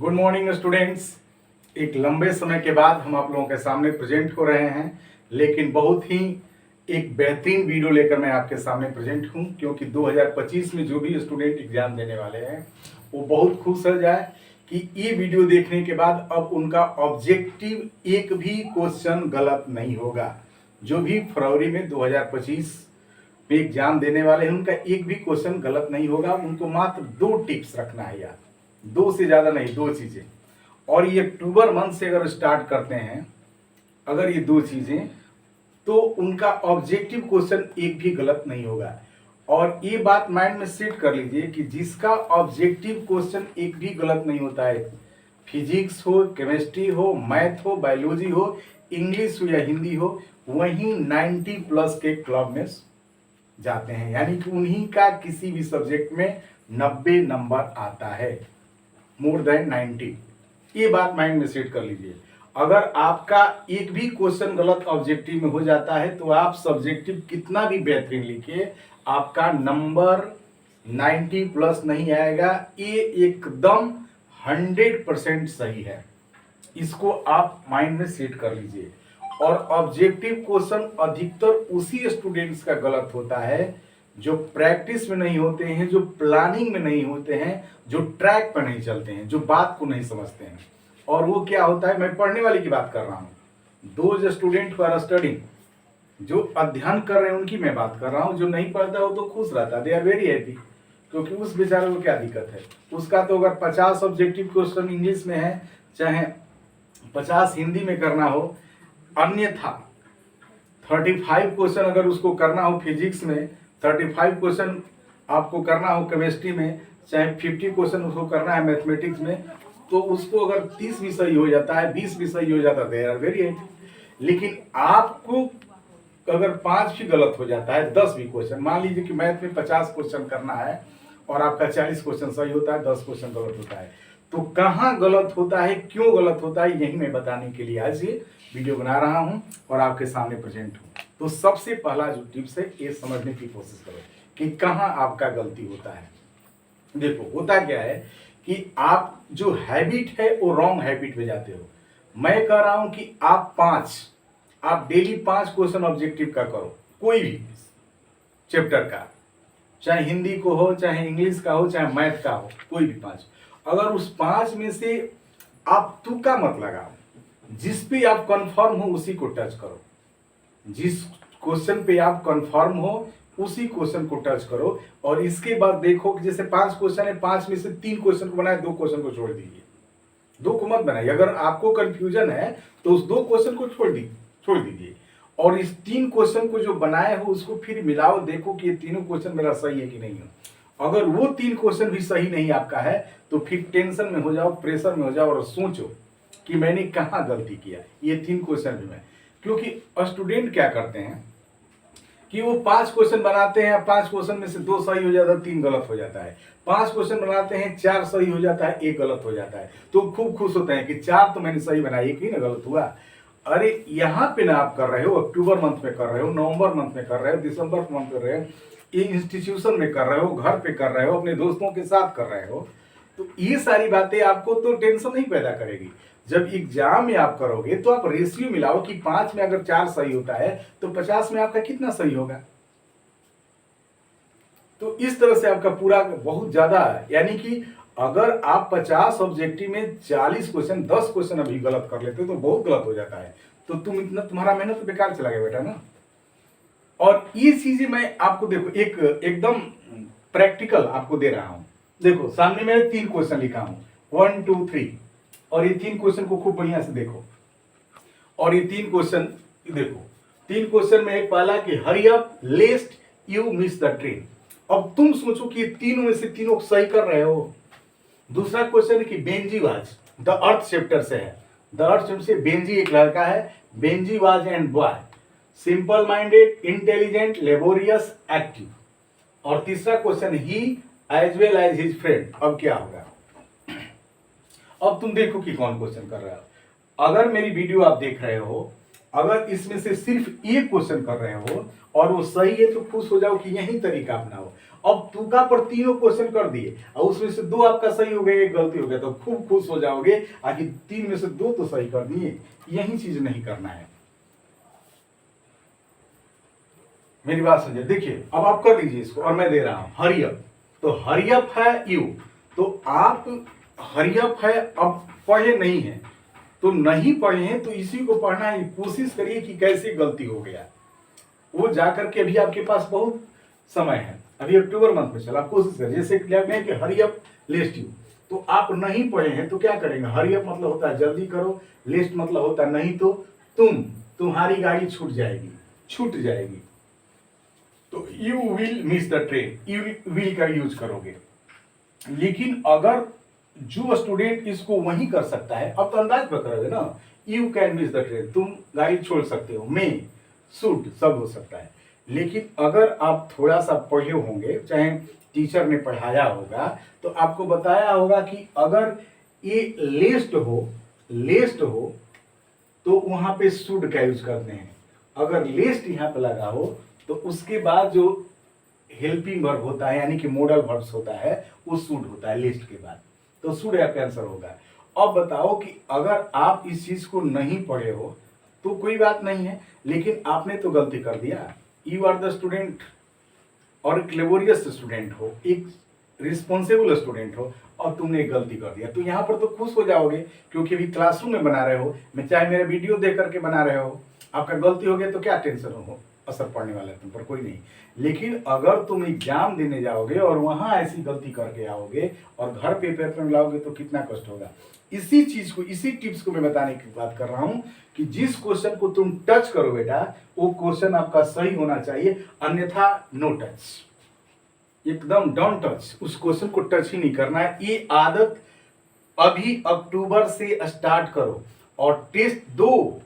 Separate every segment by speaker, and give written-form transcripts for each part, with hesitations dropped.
Speaker 1: Good morning students. एक लंबे समय के बाद हम आप लोगों के सामने प्रेजेंट हो रहे हैं, लेकिन बहुत ही एक बेहतरीन वीडियो लेकर मैं आपके सामने प्रेजेंट हूं, क्योंकि 2025 में जो भी स्टूडेंट एग्जाम देने वाले हैं वो बहुत खुश हो जाए कि ये वीडियो देखने के बाद अब उनका ऑब्जेक्टिव एक भी क्वेश्चन गलत नहीं होगा। जो भी फरवरी में 2025 में एग्जाम देने वाले हैं उनका एक भी क्वेश्चन गलत नहीं होगा। उनको मात्र 2 टिप्स रखना है यार, 2 से ज्यादा नहीं, 2 चीजें। और ये अक्टूबर मंथ से अगर स्टार्ट करते हैं, अगर ये 2 चीजें, तो उनका ऑब्जेक्टिव क्वेश्चन एक भी गलत नहीं होगा। और ये बात माइंड में सेट कर लीजिए कि जिसका ऑब्जेक्टिव क्वेश्चन एक भी गलत नहीं होता है, फिजिक्स हो, केमिस्ट्री हो, मैथ हो, बायोलॉजी हो, इंग्लिश हो या हिंदी हो, वही 90 प्लस के क्लब में जाते हैं। यानी कि उन्हीं का किसी भी सब्जेक्ट में 90 नंबर आता है, मोर देन 90। ये बात माइंड में सेट कर लीजिए। अगर आपका एक भी क्वेश्चन गलत ऑब्जेक्टिव में हो जाता है तो आप सब्जेक्टिव कितना भी बेहतरीन लिखिए, आपका नंबर 90 प्लस नहीं आएगा। ये एकदम 100% सही है, इसको आप माइंड में सेट कर लीजिए। और ऑब्जेक्टिव क्वेश्चन अधिकतर उसी स्टूडेंट्स का गलत होता है जो प्रैक्टिस में नहीं होते हैं, जो प्लानिंग में नहीं होते हैं, जो ट्रैक पर नहीं चलते हैं, जो बात को नहीं समझते हैं। और वो क्या होता है, मैं पढ़ने वाले की बात कर रहा हूँ, those student who are studying, जो अध्ययन कर रहे हैं उनकी मैं बात कर रहा हूँ। जो नहीं पढ़ता हो तो खुश रहता है, दे आर वेरी हैप्पी, क्योंकि उस बेचारे को क्या दिक्कत है। उसका तो अगर 50 ऑब्जेक्टिव क्वेश्चन इंग्लिश में है, चाहे 50 हिंदी में करना हो, अन्यथा 35 क्वेश्चन अगर उसको करना हो फिजिक्स में, 35 क्वेश्चन आपको करना हो केमिस्ट्री में, चाहे 50 क्वेश्चन उसको करना है मैथमेटिक्स में, तो उसको अगर 30 भी सही हो जाता है, 20 भी सही हो जाता है, दे आर वेरी हैप्पी। लेकिन आपको अगर 5 भी गलत हो जाता है, 10 भी क्वेश्चन, मान लीजिए कि मैथ में 50 क्वेश्चन करना है और आपका 40 क्वेश्चन सही होता है, 10 क्वेश्चन गलत होता है, तो कहाँ गलत होता है, क्यों गलत होता है, यही मैं बताने के लिए आज ये वीडियो बना रहा हूं और आपके सामने प्रेजेंट हूं। तो सबसे पहला जो टिप्स है, ये समझने की कोशिश करो कि कहाँ आपका गलती होता है। देखो होता क्या है कि आप जो हैबिट है वो रॉन्ग हैबिट में जाते हो। मैं कह रहा हूं कि आप डेली 5 क्वेश्चन ऑब्जेक्टिव का करो, कोई भी चैप्टर का, चाहे हिंदी को हो, चाहे इंग्लिश का हो, चाहे मैथ का हो, कोई भी 5। अगर उस 5 में से आप तुक्का मत लगाओ, जिस पे आप कंफर्म हो उसी को टच करो। जिस क्वेश्चन पे आप कंफर्म हो उसी क्वेश्चन को टच करो। और इसके बाद देखो कि जैसे 5 क्वेश्चन है, 5 में से 3 क्वेश्चन को बनाए, 2 क्वेश्चन को छोड़ दीजिए, 2 को मत बनाइए। अगर आपको कंफ्यूजन है तो उस 2 क्वेश्चन को छोड़ दीजिए और इस 3 क्वेश्चन को जो बनाए हो उसको फिर मिलाओ, देखो कि ये तीनों क्वेश्चन मेरा सही है कि नहीं है। अगर वो 3 क्वेश्चन भी सही नहीं आपका है तो फिर टेंशन में हो जाओ, प्रेशर में हो जाओ और सोचो कि मैंने कहाँ गलती किया। ये 3 क्वेश्चन भी मैं, क्योंकि स्टूडेंट क्या करते हैं कि वो 5 क्वेश्चन बनाते हैं, 5 क्वेश्चन में से 2 सही हो जाता है, 3 गलत हो जाता है। 5 क्वेश्चन बनाते हैं, 4 सही हो जाता है, 1 गलत हो जाता है, तो खूब खुश होते हैं कि 4 तो मैंने सही बनाया, 1 ही ना गलत हुआ। अरे यहाँ पे ना आप कर रहे हो, अक्टूबर मंथ में कर रहे हो, नवंबर मंथ में कर रहे हो, दिसंबर मंथ कर रहे हो, ये इंस्टीट्यूशन में कर रहे हो, घर पे कर रहे हो, अपने दोस्तों के साथ कर रहे हो, तो ये सारी बातें आपको तो टेंशन नहीं पैदा करेगी। जब एग्जाम में आप करोगे तो आप रेशियो मिलाओ कि 5 में अगर 4 सही होता है तो 50 में आपका कितना सही होगा। तो इस तरह से आपका पूरा बहुत ज्यादा है। यानी कि अगर आप 50 ऑब्जेक्टिव में 40 क्वेश्चन, 10 क्वेश्चन अभी गलत कर लेते तो बहुत गलत हो जाता है, तो तुम्हारा मेहनत तो बेकार चला गया बेटा ना। और ये चीजें मैं आपको देखो एकदम प्रैक्टिकल आपको दे रहा हूं। देखो सामने मैंने 3 क्वेश्चन लिखा हूं, 1 2 3, और ये 3 क्वेश्चन को खूब बढ़िया से देखो। और ये 3 क्वेश्चन देखो, 3 क्वेश्चन में एक पहला कि hurry up लेस्ट you miss the train. अब तुम सोचो कि तीनों में से तीनों सही कर रहे हो। दूसरा क्वेश्चन है कि Benjy was, the earth chapter से है, द अर्थ चैप्टर से बेंजी एक लड़का है, Benjy was and boy, simple minded, intelligent, laborious, active. और तीसरा question he as well as his friend. अब क्या होगा, अब तुम देखो कि कौन क्वेश्चन कर रहा है। अगर मेरी वीडियो आप देख रहे हो अगर इसमें से सिर्फ एक क्वेश्चन कर रहे हो और वो सही है तो खुश हो जाओ कि यही तरीका अपनाओ। अब तुका पर तीनों क्वेश्चन कर दिए और उसमें से दो आपका सही हो गया, एक गलती हो गया, तो खूब खुश हो जाओगे आखिर तीन में से दो तो सही कर दिए। यही चीज नहीं करना है। मेरी बात समझे। देखिए अब आप कर लीजिए इसको और मैं दे रहा हूं हरियप। तो हरियप है यू, तो आप हरियप है, अब पढ़े नहीं है तो नहीं पढ़े हैं तो इसी को पढ़ना है। कोशिश करिए कि कैसे गलती हो गया वो जाकर के, अभी आपके पास बहुत समय है, अभी अक्टूबर मंथ में चला, आप कोशिश करिए। जैसे क्लियर में कि हरियप लिस्ट यू, तो आप नहीं पढ़े हैं तो क्या करेंगे। हरियप मतलब होता है जल्दी करो, लिस्ट मतलब होता है नहीं तो तुम्हारी गाड़ी छूट जाएगी। तो you will miss the train, you will का यूज करोगे। लेकिन अगर जो स्टूडेंट इसको वही कर सकता है, अब तो अंदाज पर करोगे ना, you can miss the train, तुम गाड़ी छोड़ सकते हो, मे शुड सब हो सकता है। लेकिन अगर आप थोड़ा सा पढ़े होंगे, चाहे टीचर ने पढ़ाया होगा तो आपको बताया होगा कि अगर ये लेस्ट हो तो वहां पे शुड का यूज करते हैं। अगर लेस्ट यहाँ पे लगा हो तो उसके बाद जो हेल्पिंग वर्ब होता है यानी कि मॉडल वर्ब्स होता है वो शुड होता है लिस्ट के बाद, तो शुड आपका आंसर होगा। अब बताओ कि अगर आप इस चीज को नहीं पढ़े हो तो कोई बात नहीं है, लेकिन आपने तो गलती कर दिया। यू आर द स्टूडेंट और एक लेबोरियस स्टूडेंट हो, एक रिस्पॉन्सिबल स्टूडेंट हो और तुमने एक गलती कर दिया, तो यहाँ पर तो खुश हो जाओगे क्योंकि अभी क्लासरूम में बना रहे हो, मैं चाहे मेरे वीडियो देख करके बना रहे हो। आपका गलती हो गया तो क्या टेंशन हो, असर पड़ने वाला है तुम पर कोई नहीं। लेकिन अगर तुम एग्जाम देने जाओगे और वहां ऐसी गलती करके आओगे और घर पे पेपर में लाओगे तो कितना कष्ट होगा। इसी चीज को, इसी टिप्स को मैं बताने की बात कर रहा हूं कि जिस क्वेश्चन को तुम टच करो बेटा वो क्वेश्चन आपका सही होना चाहिए, अन्यथा नो टच, एकदम डोंट टच, उस क्वेश्चन को टच ही नहीं करना है। ये आदत अभी अक्टूबर से स्टार्ट करो और टेस्ट दो।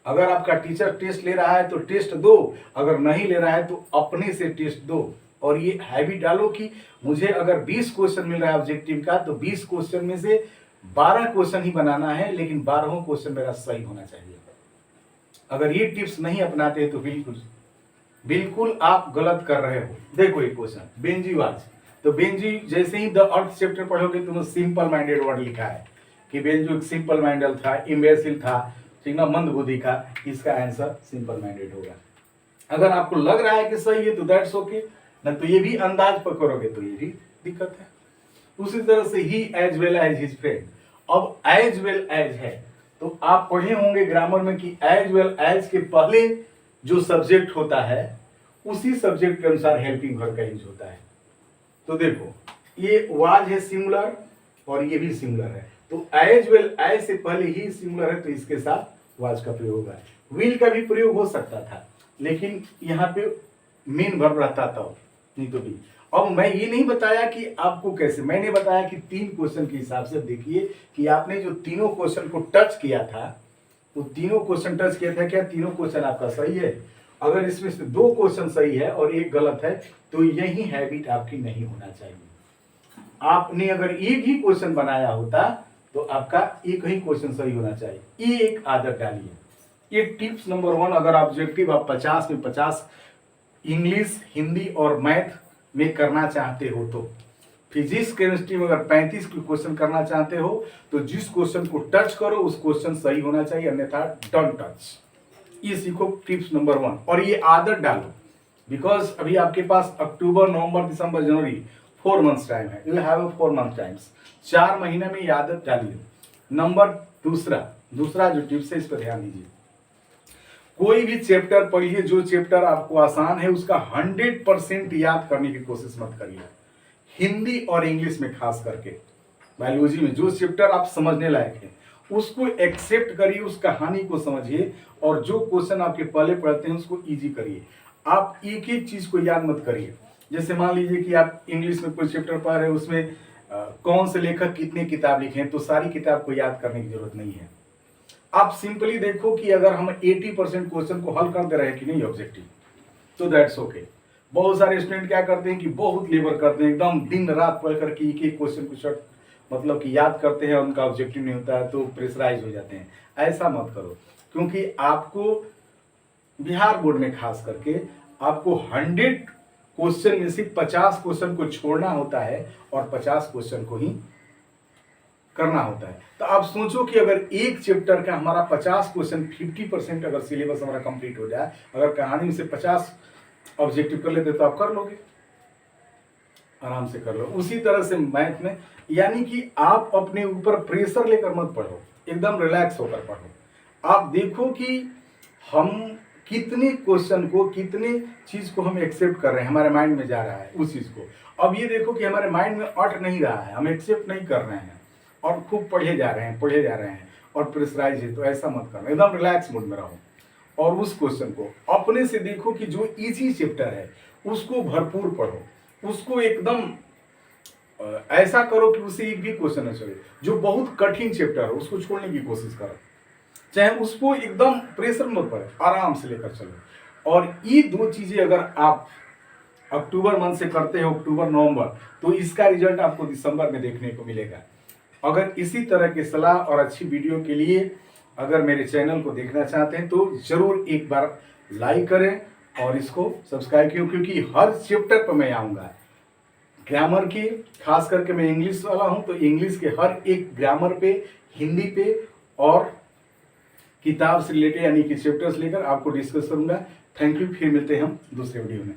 Speaker 1: अगर आपका टीचर टेस्ट ले रहा है तो टेस्ट दो, अगर नहीं ले रहा है तो अपने से टेस्ट दो। और ये हैबिट डालो कि मुझे अगर 20 क्वेश्चन मिल रहा है ऑब्जेक्टिव का तो 20 क्वेश्चन में से 12 क्वेश्चन ही बनाना है, लेकिन 12वां क्वेश्चन मेरा सही होना चाहिए। अगर ये टिप्स नहीं अपनाते तो बिल्कुल आप गलत कर रहे हो। देखो एक क्वेश्चन बेंजीवाज, तो बेंजी जैसे ही द अर्थ चैप्टर पढ़ोगे तुम्हें सिंपल माइंडेड वर्ड लिखा है कि बेंजू एक सिंपल माइंडल था, इम्बेसिल था, ठीक ना, मंद बुद्धि का, इसका आंसर सिंपल माइंडेड होगा। अगर आपको लग रहा है कि सही है तो दैट्स ओके, ना तो ये भी अंदाज पर करोगे तो ये भी दिक्कत है। उसी तरह से ही as well as his friend, अब एज वेल एज है तो आप पढ़े होंगे ग्रामर में कि एज वेल एज के पहले जो सब्जेक्ट होता है उसी सब्जेक्ट के अनुसार हेल्पिंग वर्ब का यूज होता है। तो देखो ये वाज है सिंगुलर और ये भी सिंगुलर है, तो एज वेल एज से पहले ही सिंगुलर है तो इसके साथ वाज का प्रयोग होगा। विल का भी प्रयोग हो सकता था लेकिन यहाँ पे मेन वर्ब रहता था, नहीं तो भी। अब मैं ये नहीं बताया कि आपको कैसे, मैंने बताया कि 3 क्वेश्चन के हिसाब से देखिए कि आपने जो तीनों क्वेश्चन को टच किया था वो तीनों क्वेश्चन टच किया था क्या, तीनों क्वेश्चन आपका सही है। अगर इसमें से 2 क्वेश्चन सही है और एक गलत है तो यही हैबिट आपकी नहीं होना चाहिए। आपने अगर एक ही क्वेश्चन बनाया होता तो आपका एक ही क्वेश्चन सही होना चाहिए। ये एक आदत डालिए, ये टिप्स नंबर 1। अगर ऑब्जेक्टिव आप 50 में 50 इंग्लिश, हिंदी और मैथ में करना चाहते हो तो, फिजिक्स केमिस्ट्री में अगर 35 क्वेश्चन करना चाहते हो तो जिस क्वेश्चन को टच करो उस क्वेश्चन सही होना चाहिए, अन्यथा डोंट टच। ये सीखो टिप्स नंबर 1 और ये आदत डालो, बिकॉज अभी आपके पास अक्टूबर, नवंबर, दिसंबर, जनवरी 4 मंथ्स टाइम है। यू हैव 4 मंथ टाइम्स, 4 महीने में ये आदत डालिए। नंबर दूसरा जो टिप्स है इस पर ध्यान दीजिए। कोई भी चैप्टर पढ़िए, जो चैप्टर आपको आसान है उसका 100% याद करने की कोशिश मत करिए। हिंदी और इंग्लिश में खास करके, बायोलॉजी में जो चैप्टर आप समझने लायक है उसको एक्सेप्ट करिए, उस कहानी को समझिए और जो क्वेश्चन आपके पहले पढ़ते हैं उसको इजी करिए। आप एक एक चीज को याद मत करिए। जैसे मान लीजिए कि आप इंग्लिश में कोई चैप्टर पढ़ रहे हैं, उसमें कौन से लेखक कितने किताब लिखे हैं, तो सारी किताब को याद करने की जरूरत नहीं है। आप सिंपली देखो कि अगर हम 80% क्वेश्चन को हल कर दे रहे हैं कि नहीं ऑब्जेक्टिव, तो दैट्स ओके। बहुत सारे स्टूडेंट क्या करते हैं कि बहुत लेबर करते हैं, एकदम दिन रात पढ़ करके एक एक क्वेश्चन को शॉर्ट मतलब कि याद करते हैं, उनका ऑब्जेक्टिव नहीं होता है तो प्रेशराइज हो जाते हैं। ऐसा मत करो, क्योंकि आपको बिहार बोर्ड में खास करके आपको 100 क्वेश्चन में से 50 क्वेश्चन को छोड़ना होता है और 50 क्वेश्चन को ही करना होता है। तो आप सोचो कि अगर एक चैप्टर का हमारा 50 क्वेश्चन 50% अगर सिलेबस हमारा कंप्लीट हो जाए, अगर कहानी में से 50 ऑब्जेक्टिव कर लेते तो आप कर लोगे, आराम से कर लो। उसी तरह से मैथ में, यानी कि आप अपने ऊपर प्रेशर लेकर मत पढ़ो, एकदम रिलैक्स होकर पढ़ो। आप देखो कि हम कितने क्वेश्चन को, कितने चीज को हम एक्सेप्ट कर रहे हैं, हमारे माइंड में जा रहा है उस चीज को। अब ये देखो कि हमारे माइंड में अट नहीं रहा है, हम एक्सेप्ट नहीं कर रहे हैं और खूब पढ़े जा रहे हैं और प्रेशराइज है, तो ऐसा मत करना, एकदम रिलैक्स मूड में रहो। और उस क्वेश्चन को अपने से देखो कि जो इजी चैप्टर है उसको भरपूर पढ़ो, उसको एकदम ऐसा करो कि उसे एक भी क्वेश्चन न चले। जो बहुत कठिन चैप्टर है उसको छोड़ने की कोशिश करो, चाहे उसको एकदम प्रेशर मत पड़े, आराम से लेकर चलो। और ये दो चीजें अगर आप अक्टूबर मंथ से करते हो, अक्टूबर नवंबर, तो इसका रिजल्ट आपको दिसंबर में देखने को मिलेगा। अगर इसी तरह के सलाह और अच्छी वीडियो के लिए अगर मेरे चैनल को देखना चाहते हैं तो जरूर एक बार लाइक करें और इसको सब्सक्राइब करें, क्योंकि हर चैप्टर पर मैं आऊँगा। ग्रामर की, खास करके मैं इंग्लिश वाला हूँ तो इंग्लिश के हर एक ग्रामर पे, हिंदी पे और किताब से रिलेटेड यानी कि चैप्टर्स लेकर आपको डिस्कस करूँगा। थैंक यू, फिर मिलते हैं हम दूसरे वीडियो में।